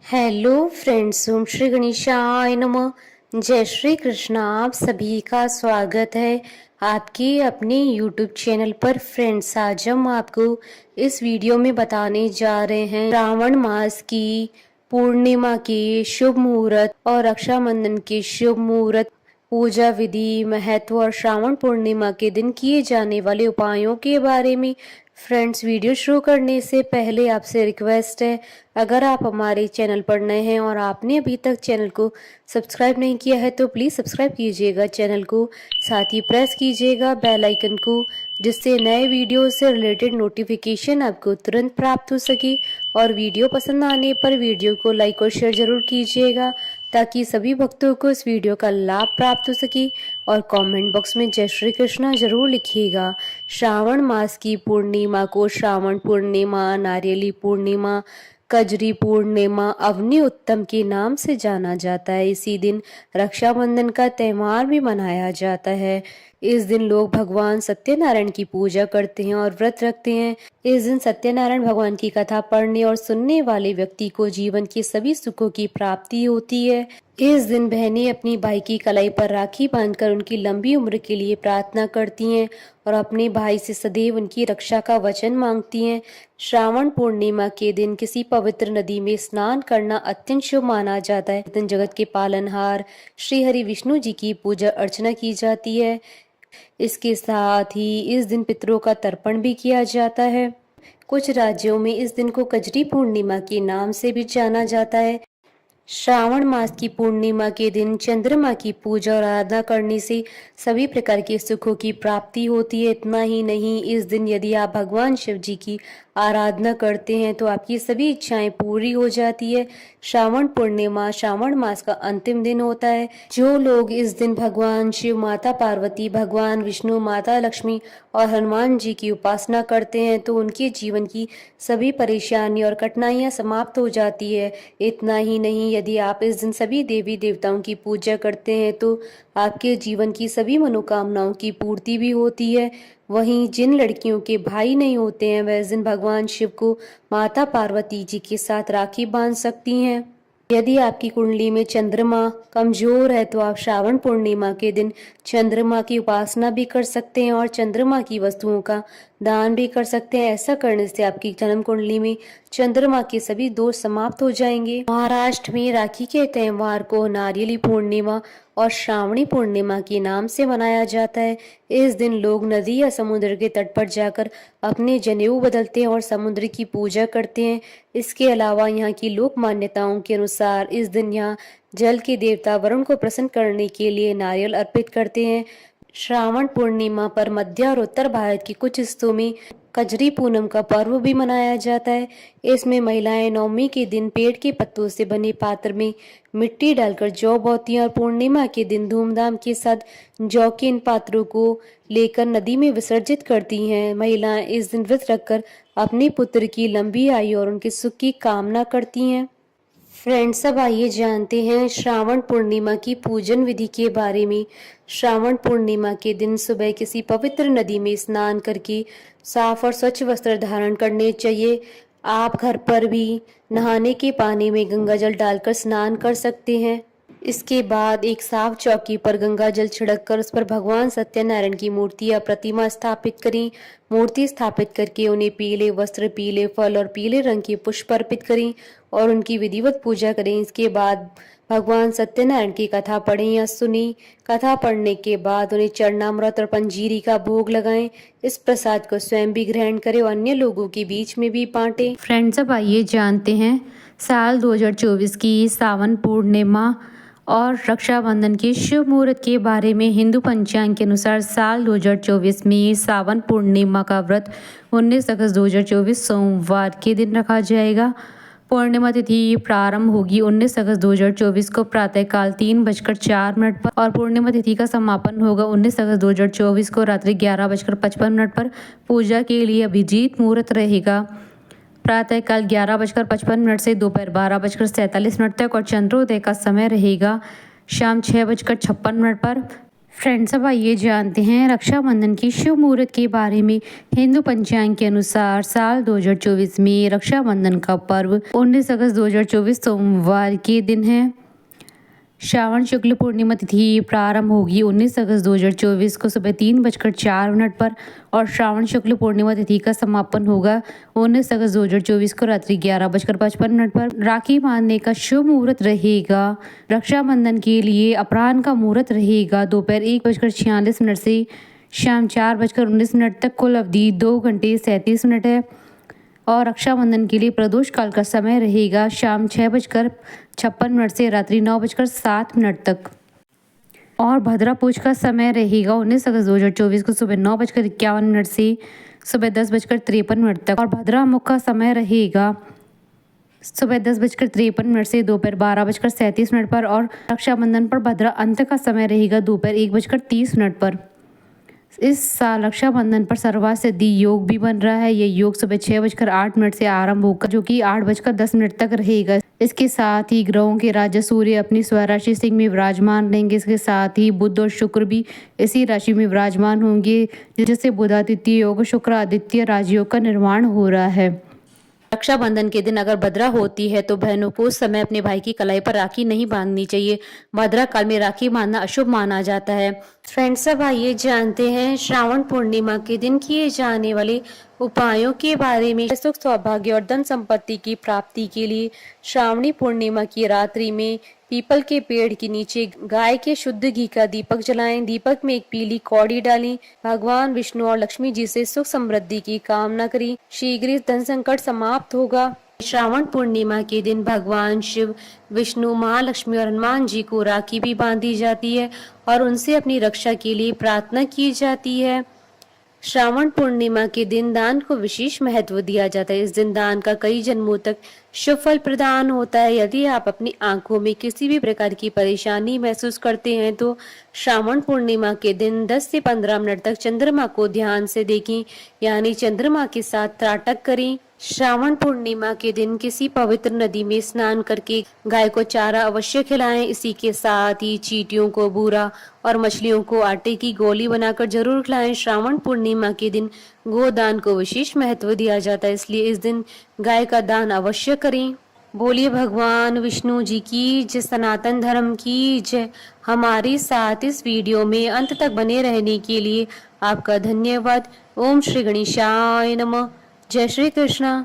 Hello friends, ओम श्री गणेशाय नमः। जय श्री कृष्णा। आप सभी का स्वागत है आपके अपने यूट्यूब चैनल पर। फ्रेंड्स, आज हम आपको इस वीडियो में बताने जा रहे हैं श्रावण मास की पूर्णिमा के शुभ मुहूर्त और रक्षाबंधन के शुभ मुहूर्त, पूजा विधि, महत्व और श्रावण पूर्णिमा के दिन किए जाने वाले उपायों के बारे में। फ्रेंड्स, वीडियो शुरू करने से पहले आपसे रिक्वेस्ट है, अगर आप हमारे चैनल पर नए हैं और आपने अभी तक चैनल को सब्सक्राइब नहीं किया है तो प्लीज़ सब्सक्राइब कीजिएगा चैनल को, साथ ही प्रेस कीजिएगा बेल आइकन को, जिससे नए वीडियो से रिलेटेड नोटिफिकेशन आपको तुरंत प्राप्त हो सके। और वीडियो पसंद आने पर वीडियो को लाइक और शेयर जरूर कीजिएगा, ताकि सभी भक्तों को इस वीडियो का लाभ प्राप्त हो सके। और कमेंट बॉक्स में जय श्री कृष्णा जरूर लिखिएगा। श्रावण मास की पूर्णिमा को श्रावण पूर्णिमा, नारियली पूर्णिमा, कजरी पूर्णिमा, अवनी उत्तम के नाम से जाना जाता है। इसी दिन रक्षाबंधन का त्योहार भी मनाया जाता है। इस दिन लोग भगवान सत्यनारायण की पूजा करते हैं और व्रत रखते हैं। इस दिन सत्यनारायण भगवान की कथा पढ़ने और सुनने वाले व्यक्ति को जीवन के सभी सुखों की प्राप्ति होती है। इस दिन बहनें अपनी भाई की कलाई पर राखी बांधकर उनकी लंबी उम्र के लिए प्रार्थना करती हैं और अपने भाई से सदैव उनकी रक्षा का वचन मांगती हैं। श्रावण पूर्णिमा के दिन किसी पवित्र नदी में स्नान करना अत्यंत शुभ माना जाता है। इस दिन जगत के पालनहार श्री हरि विष्णु जी की पूजा अर्चना की जाती है। इसके साथ ही इस दिन पितरों का तर्पण भी किया जाता है। कुछ राज्यों में इस दिन को कजरी पूर्णिमा के नाम से भी जाना जाता है। श्रावण मास की पूर्णिमा के दिन चंद्रमा की पूजा और आराधना करने से सभी प्रकार के सुखों की प्राप्ति होती है। इतना ही नहीं, इस दिन यदि आप भगवान शिव जी की आराधना करते हैं तो आपकी सभी इच्छाएं पूरी हो जाती है। श्रावण पूर्णिमा श्रावण मास का अंतिम दिन होता है। जो लोग इस दिन भगवान शिव, माता पार्वती, भगवान विष्णु, माता लक्ष्मी और हनुमान जी की उपासना करते हैं तो उनके जीवन की सभी परेशानी और कठिनाइयां समाप्त हो जाती है। इतना ही नहीं, यदि आप इस दिन सभी देवी देवताओं की पूजा करते हैं तो आपके जीवन की सभी मनोकामनाओं की पूर्ति भी होती है। वहीं जिन लड़कियों के भाई नहीं होते हैं वह इस दिन भगवान शिव को माता पार्वती जी के साथ राखी बांध सकती हैं। यदि आपकी कुंडली में चंद्रमा कमजोर है तो आप श्रावण पूर्णिमा के दिन चंद्रमा की उपासना भी कर सकते हैं और चंद्रमा की वस्तुओं का दान भी कर सकते हैं। ऐसा करने से आपकी जन्म कुंडली में चंद्रमा के सभी दोष समाप्त हो जाएंगे। महाराष्ट्र में राखी के त्योहार को नारियली पूर्णिमा और श्रावणी पूर्णिमा के नाम से मनाया जाता है। इस दिन लोग नदी या समुद्र के तट पर जाकर अपने जनेऊ बदलते हैं और समुद्र की पूजा करते हैं। इसके अलावा यहाँ की लोक मान्यताओं के अनुसार इस दिन यहाँ जल के देवता वरुण को प्रसन्न करने के लिए नारियल अर्पित करते हैं। श्रावण पूर्णिमा पर मध्य और उत्तर भारत के कुछ हिस्सों में कजरी पूनम का पर्व भी मनाया जाता है। इसमें महिलाएं नवमी के दिन पेड़ के पत्तों से बने पात्र में मिट्टी डालकर जौ बोती हैं और पूर्णिमा के दिन धूमधाम के साथ जौ के इन पात्रों को लेकर नदी में विसर्जित करती हैं। महिलाएं इस दिन व्रत रखकर अपने पुत्र की लंबी आयु और उनके सुख की कामना करती हैं। फ्रेंड्स, अब आइए जानते हैं श्रावण पूर्णिमा की पूजन विधि के बारे में। श्रावण पूर्णिमा के दिन सुबह किसी पवित्र नदी में स्नान करके साफ और स्वच्छ वस्त्र धारण करने चाहिए। आप घर पर भी नहाने के पानी में गंगा जल डालकर स्नान कर सकते हैं। इसके बाद एक साफ चौकी पर गंगा जल छिड़ककर उस पर भगवान सत्यनारायण की मूर्ति या प्रतिमा स्थापित करें। मूर्ति स्थापित करके उन्हें पीले वस्त्र, पीले फल और पीले रंग के पुष्प अर्पित करें और उनकी विधिवत पूजा करें। इसके बाद भगवान सत्यनारायण की कथा पढ़ें या सुनी। कथा पढ़ने के बाद उन्हें चरणामृत और पंजीरी का भोग लगाएं। इस प्रसाद को स्वयं भी ग्रहण करें और अन्य लोगों के बीच में भी बांटें। फ्रेंड्स, अब आइए जानते हैं साल 2024 की सावन पूर्णिमा और रक्षाबंधन के शुभ मुहूर्त के बारे में। हिंदू पंचांग के अनुसार साल 2024 में सावन पूर्णिमा का व्रत 19 अगस्त 2024 सोमवार के दिन रखा जाएगा। पूर्णिमा तिथि प्रारंभ होगी 19 अगस्त 2024 को प्रातःकाल 3:04 पर और पूर्णिमा तिथि का समापन होगा 19 अगस्त 2024 को रात्रि 11:55 पर। पूजा के लिए अभिजीत मुहूर्त रहेगा प्रातःकाल 11:55 से दोपहर 12:47 तक और चंद्रोदय का समय रहेगा शाम 6:56 पर। फ्रेंड्स, अब आइए जानते हैं रक्षाबंधन की शुभ मुहूर्त के बारे में। हिंदू पंचांग के अनुसार साल 2024 में रक्षाबंधन का पर्व 19 अगस्त 2024 सोमवार के दिन है। श्रावण शुक्ल पूर्णिमा तिथि प्रारंभ होगी 19 अगस्त 2024 को सुबह 3:04 पर और श्रावण शुक्ल पूर्णिमा तिथि का समापन होगा 19 अगस्त 2024 को रात्रि 11:55 पर। राखी बांधने का शुभ मुहूर्त रहेगा। रक्षाबंधन के लिए अपराह्न का मुहूर्त रहेगा दोपहर 1:46 से शाम 4:19 तक। कुल अवधि 2 घंटे 37 मिनट है और रक्षाबंधन के लिए प्रदोष काल का समय रहेगा शाम 6:56 से रात्रि 9:07 तक। और भद्रा पूज का समय रहेगा 19 अगस्त 2024 को सुबह 9:51 से सुबह 10:53 तक। और भद्रा मुख का समय रहेगा सुबह 10:53 से दोपहर 12:37 पर। और रक्षाबंधन पर भद्रा अंत का समय रहेगा दोपहर 1:30 पर। इस साल रक्षाबंधन पर सर्वार्थ सिद्धि योग भी बन रहा है। ये योग सुबह 6:08 से आरंभ होकर जो कि 8:10 तक रहेगा। इसके साथ ही ग्रहों के राजा सूर्य अपनी स्वराशि सिंह में विराजमान रहेंगे। इसके साथ ही बुध और शुक्र भी इसी राशि में विराजमान होंगे, जिससे बुधादित्य योग शुक्र आदित्य राजयोग का निर्माण हो रहा है। रक्षाबंधन के दिन अगर भद्रा होती है तो बहनों को उस समय अपने भाई की कलाई पर राखी नहीं बांधनी चाहिए। भद्रा काल में राखी बांधना अशुभ माना जाता है। फ्रेंड्स, अब आइए जानते हैं श्रावण पूर्णिमा के दिन किए जाने वाले उपायों के बारे में। सुख सौभाग्य और धन संपत्ति की प्राप्ति के लिए श्रावणी पूर्णिमा की रात्रि में पीपल के पेड़ के नीचे गाय के शुद्ध घी का दीपक जलाएं। दीपक में एक पीली कौड़ी डालें। भगवान विष्णु और लक्ष्मी जी से सुख समृद्धि की कामना करें। शीघ्र ही धन संकट समाप्त होगा। श्रावण पूर्णिमा के दिन भगवान शिव, विष्णु, महालक्ष्मी और हनुमान जी को राखी भी बांधी जाती है और उनसे अपनी रक्षा के लिए प्रार्थना की जाती है। श्रावण पूर्णिमा के दिन दान को विशेष महत्व दिया जाता है। इस दिन दान का कई जन्मों तक शुभ फल प्रदान होता है। यदि आप अपनी आंखों में किसी भी प्रकार की परेशानी महसूस करते हैं तो श्रावण पूर्णिमा के दिन 10 से 15 मिनट तक चंद्रमा को ध्यान से देखें, यानी चंद्रमा के साथ त्राटक करें। श्रावण पूर्णिमा के दिन किसी पवित्र नदी में स्नान करके गाय को चारा अवश्य खिलाएं। इसी के साथ ही चींटियों को बूरा और मछलियों को आटे की गोली बनाकर जरूर खिलाएं। श्रावण पूर्णिमा के दिन गोदान को विशेष महत्व दिया जाता है, इसलिए इस दिन गाय का दान अवश्य करें। बोलिए भगवान विष्णु जी की जय, सनातन धर्म की जय। हमारे साथ इस वीडियो में अंत तक बने रहने के लिए आपका धन्यवाद। ओम श्री गणेशाय नमः। जय श्री कृष्णा।